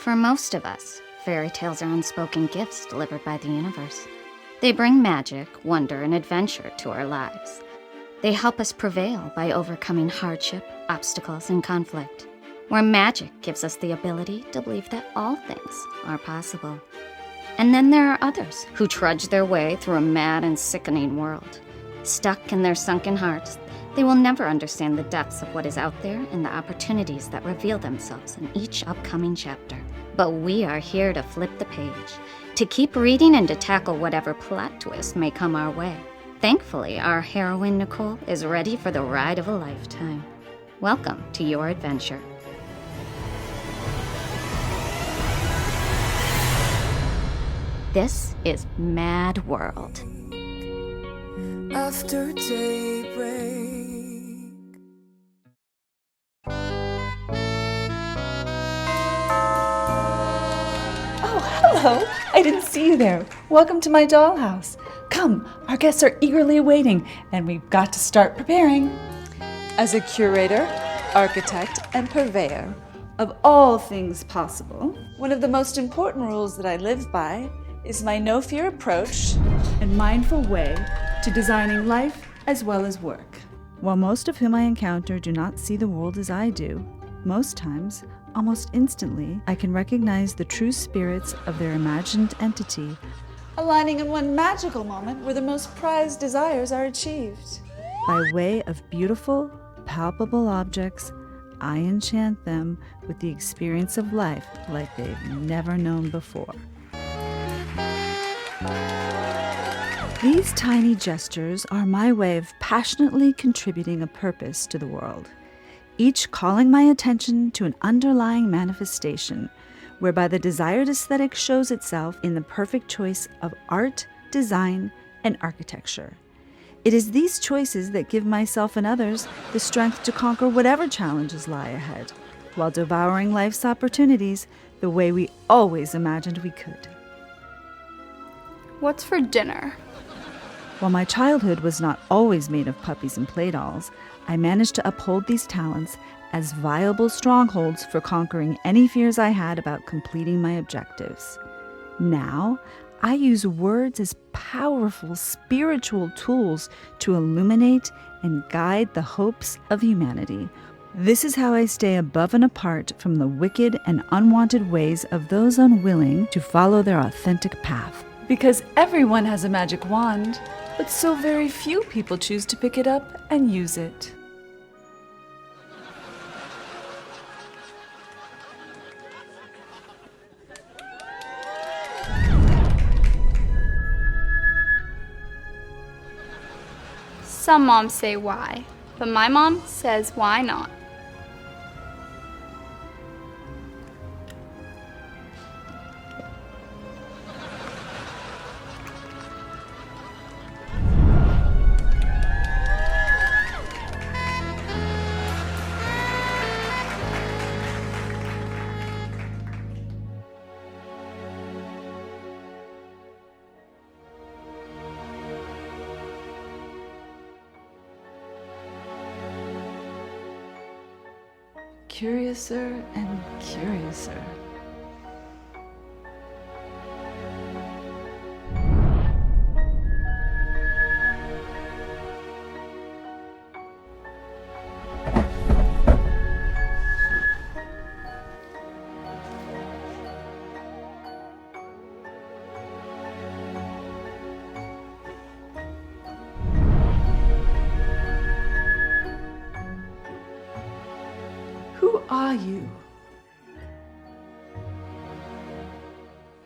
For most of us, fairy tales are unspoken gifts delivered by the universe. They bring magic, wonder, and adventure to our lives. They help us prevail by overcoming hardship, obstacles, and conflict. Where magic gives us the ability to believe that all things are possible. And then there are others who trudge their way through a mad and sickening world. Stuck in their sunken hearts, they will never understand the depths of what is out there and the opportunities that reveal themselves in each upcoming chapter. But we are here to flip the page, to keep reading and to tackle whatever plot twist may come our way. Thankfully, our heroine Nicole is ready for the ride of a lifetime. Welcome to your adventure. This is Mad World. After daybreak. Oh, hello! I didn't see you there. Welcome to my dollhouse. Come, our guests are eagerly awaiting, and we've got to start preparing. As a curator, architect, and purveyor of all things possible, one of the most important rules that I live by is my no-fear approach and mindful way to designing life as well as work. While most of whom I encounter do not see the world as I do, most times, almost instantly, I can recognize the true spirits of their imagined entity, aligning in one magical moment where the most prized desires are achieved. By way of beautiful, palpable objects, I enchant them with the experience of life like they've never known before. These tiny gestures are my way of passionately contributing a purpose to the world, each calling my attention to an underlying manifestation, whereby the desired aesthetic shows itself in the perfect choice of art, design, and architecture. It is these choices that give myself and others the strength to conquer whatever challenges lie ahead, while devouring life's opportunities the way we always imagined we could. What's for dinner? While my childhood was not always made of puppies and play dolls, I managed to uphold these talents as viable strongholds for conquering any fears I had about completing my objectives. Now, I use words as powerful spiritual tools to illuminate and guide the hopes of humanity. This is how I stay above and apart from the wicked and unwanted ways of those unwilling to follow their authentic path. Because everyone has a magic wand, but so very few people choose to pick it up and use it. Some moms say why, but my mom says why not. Curiouser and curiouser. Who are you?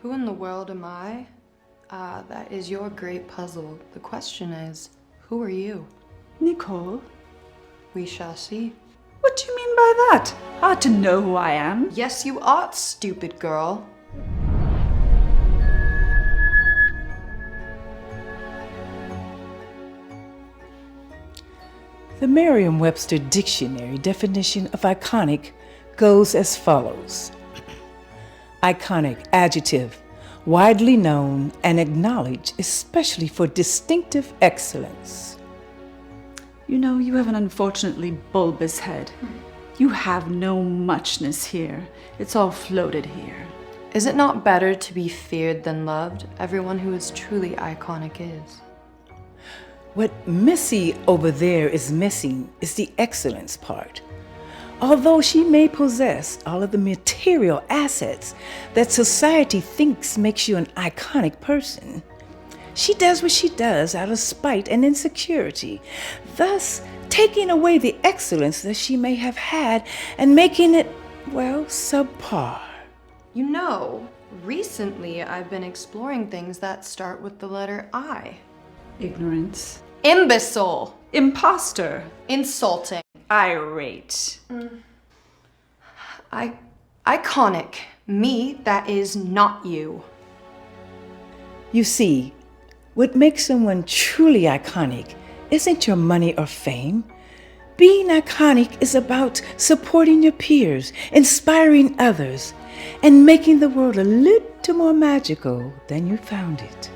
Who in the world am I? That is your great puzzle. The question is, who are you? Nicole. We shall see. What do you mean by that? Ought to know who I am. Yes, you ought, stupid girl. The Merriam-Webster Dictionary definition of iconic goes as follows. Iconic, adjective, widely known and acknowledged, especially for distinctive excellence. You know, you have an unfortunately bulbous head. You have no muchness here. It's all floated here. Is it not better to be feared than loved? Everyone who is truly iconic is. What Missy over there is missing is the excellence part. Although she may possess all of the material assets that society thinks makes you an iconic person, she does what she does out of spite and insecurity, thus taking away the excellence that she may have had and making it, well, subpar. You know, recently I've been exploring things that start with the letter I. Ignorance. Imbecile. Imposter. Insulting. Irate. Iconic. Me, that is not you. You see, what makes someone truly iconic isn't your money or fame. Being iconic is about supporting your peers, inspiring others, and making the world a little more magical than you found it.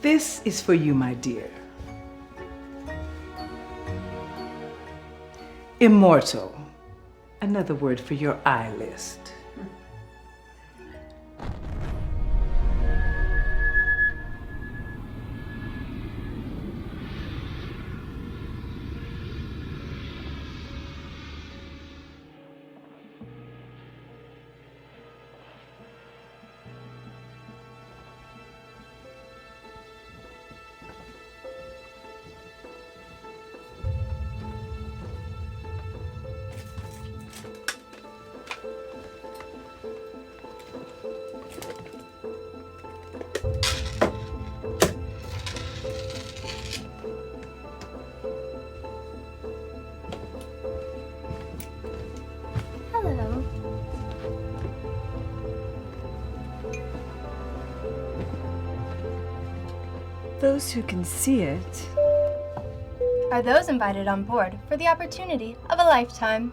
This is for you, my dear. Immortal. Another word for your I list. Hello. Those who can see it. Are those invited on board for the opportunity of a lifetime?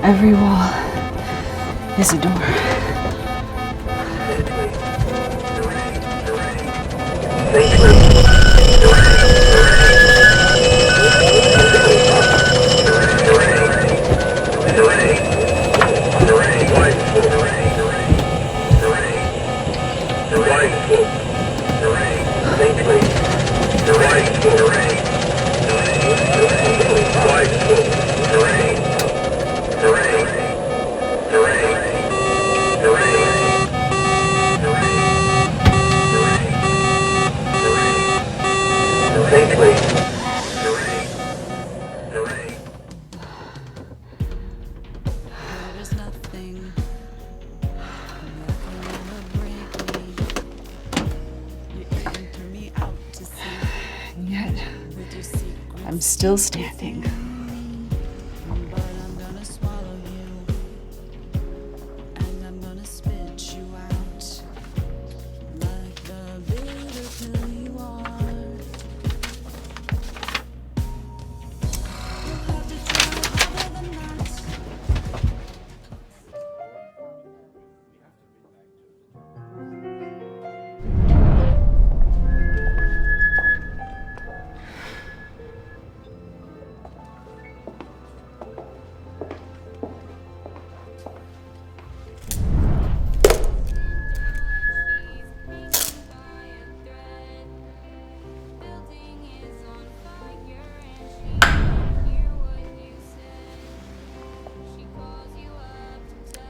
Every wall is a door. And yet, I'm still standing.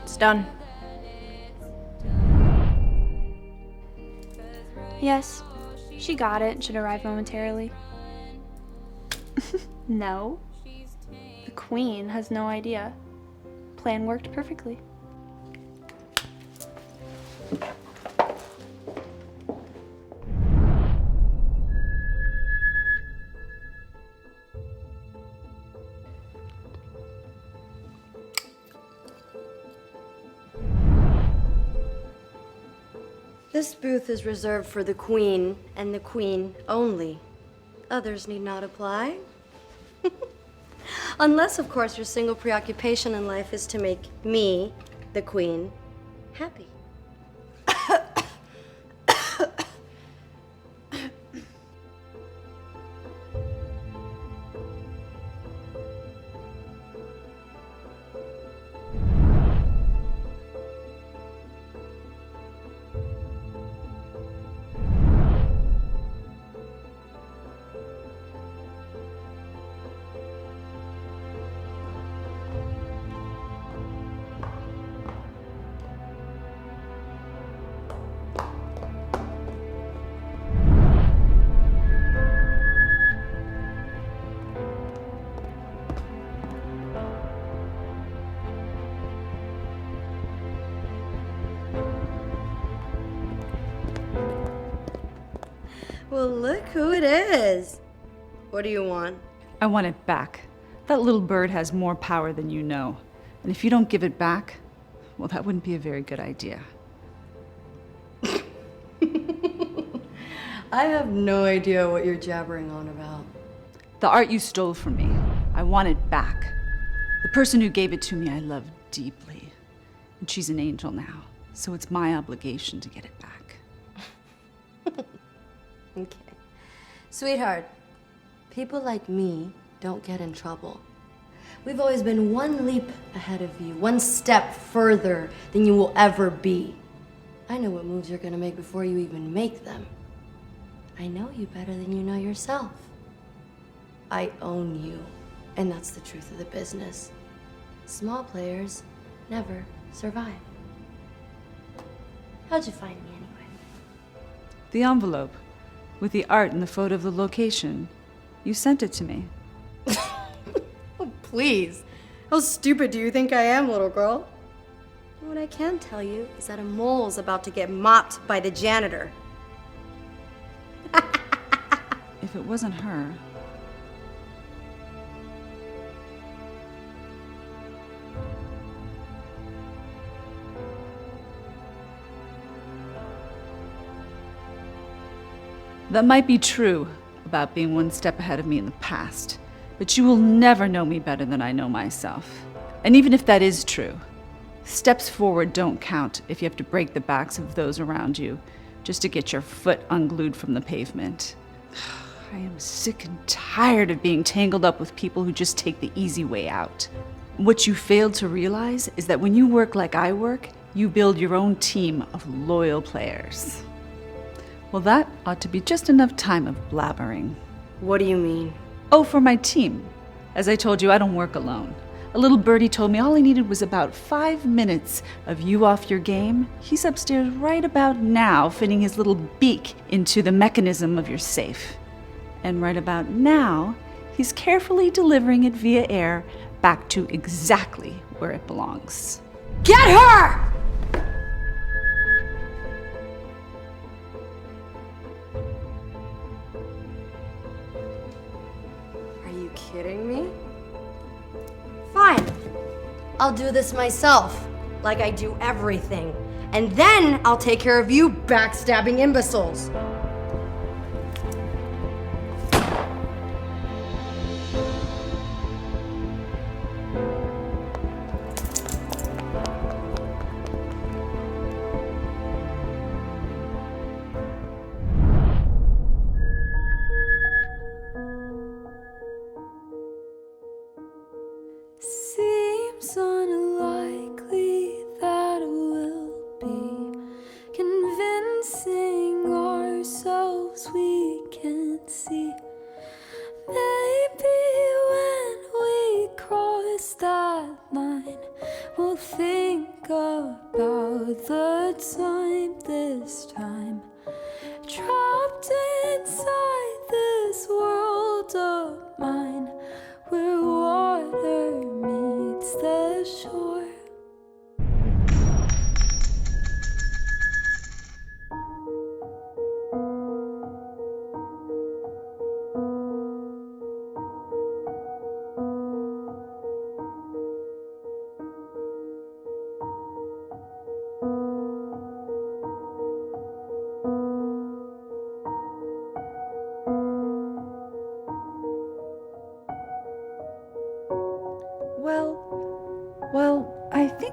It's done. Yes, she got it and should arrive momentarily. No. The queen has no idea. Plan worked perfectly. This booth is reserved for the Queen and the Queen only. Others need not apply. Unless, of course, your single preoccupation in life is to make me, the Queen, happy. Well, look who it is. What do you want? I want it back. That little bird has more power than you know. And if you don't give it back, well, that wouldn't be a very good idea. I have no idea what you're jabbering on about. The art you stole from me, I want it back. The person who gave it to me I love deeply. And she's an angel now, so it's my obligation to get it back. Okay. Sweetheart, people like me don't get in trouble. We've always been one leap ahead of you, one step further than you will ever be. I know what moves you're gonna make before you even make them. I know you better than you know yourself. I own you, and that's the truth of the business. Small players never survive. How'd you find me anyway? The envelope, with the art and the photo of the location. You sent it to me. Oh, please. How stupid do you think I am, little girl? What I can tell you is that a mole's about to get mopped by the janitor. If it wasn't her, that might be true about being one step ahead of me in the past, but you will never know me better than I know myself. And even if that is true, steps forward don't count if you have to break the backs of those around you just to get your foot unglued from the pavement. I am sick and tired of being tangled up with people who just take the easy way out. What you failed to realize is that when you work like I work, you build your own team of loyal players. Well, that ought to be just enough time of blabbering. What do you mean? Oh, for my team. As I told you, I don't work alone. A little birdie told me all I needed was about 5 minutes of you off your game. He's upstairs right about now, fitting his little beak into the mechanism of your safe. And right about now, he's carefully delivering it via air back to exactly where it belongs. Get her! Are you kidding me? Fine. I'll do this myself, like I do everything. And then I'll take care of you backstabbing imbeciles. Seems unlikely that we'll be convincing ourselves we can't see. Maybe when we cross that line, we'll think about the time this time. Trapped inside this world of mine, where water meets the shore.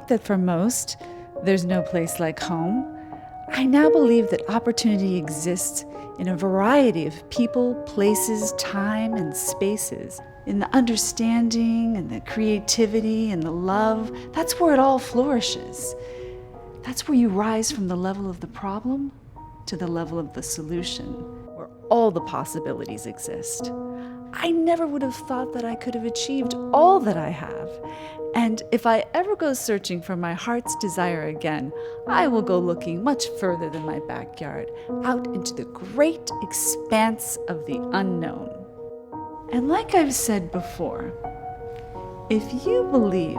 think that for most, there's no place like home, I now believe that opportunity exists in a variety of people, places, time, and spaces. In the understanding and the creativity and the love, that's where it all flourishes. That's where you rise from the level of the problem to the level of the solution, where all the possibilities exist. I never would have thought that I could have achieved all that I have. And if I ever go searching for my heart's desire again, I will go looking much further than my backyard, out into the great expanse of the unknown. And like I've said before, if you believe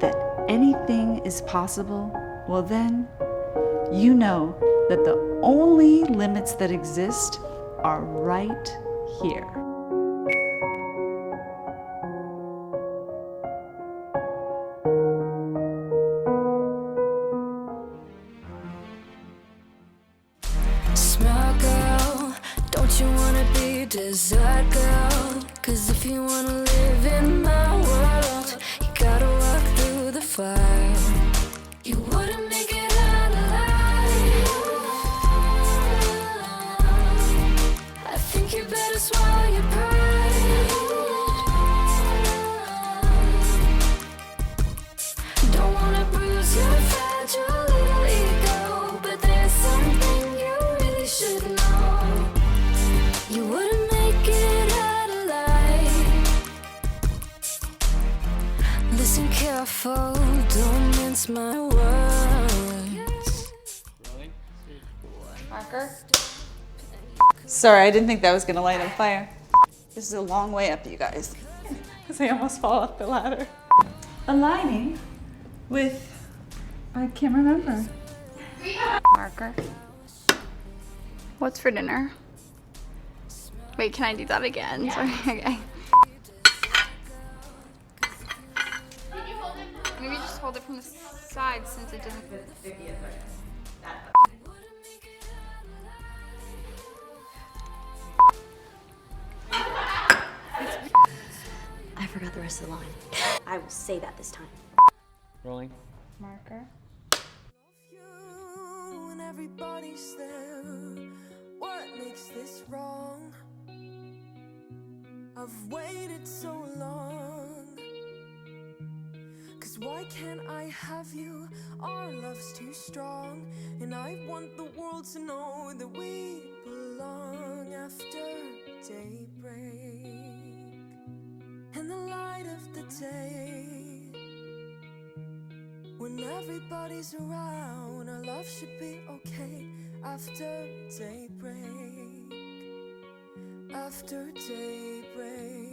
that anything is possible, well then, you know that the only limits that exist are right here. Smart girl, don't you wanna be dessert girl? 'Cause if you wanna live in my world, you gotta walk through the fire. You wouldn't make it out alive. I think you better swallow your pride. Don't wanna bruise your fragile little ego, but there's something you really should know. You wouldn't make it out alive. Listen careful, don't mince my words. Marker? Sorry, I didn't think that was gonna light on fire. This is a long way up, you guys. Because I almost fall off the ladder. Aligning with, I can't remember. Marker. What's for dinner? Wait, can I do that again? Sorry, okay. Maybe just hold it from the side since it doesn't. I forgot the rest of the line. I will say that this time. Rolling. Marker. You and everybody's there. What makes this wrong? I've waited so long. 'Cause why can't I have you? Our love's too strong. And I want the world to know that we belong after daybreak. In the light of the day, when everybody's around, our love should be okay. After daybreak, after daybreak.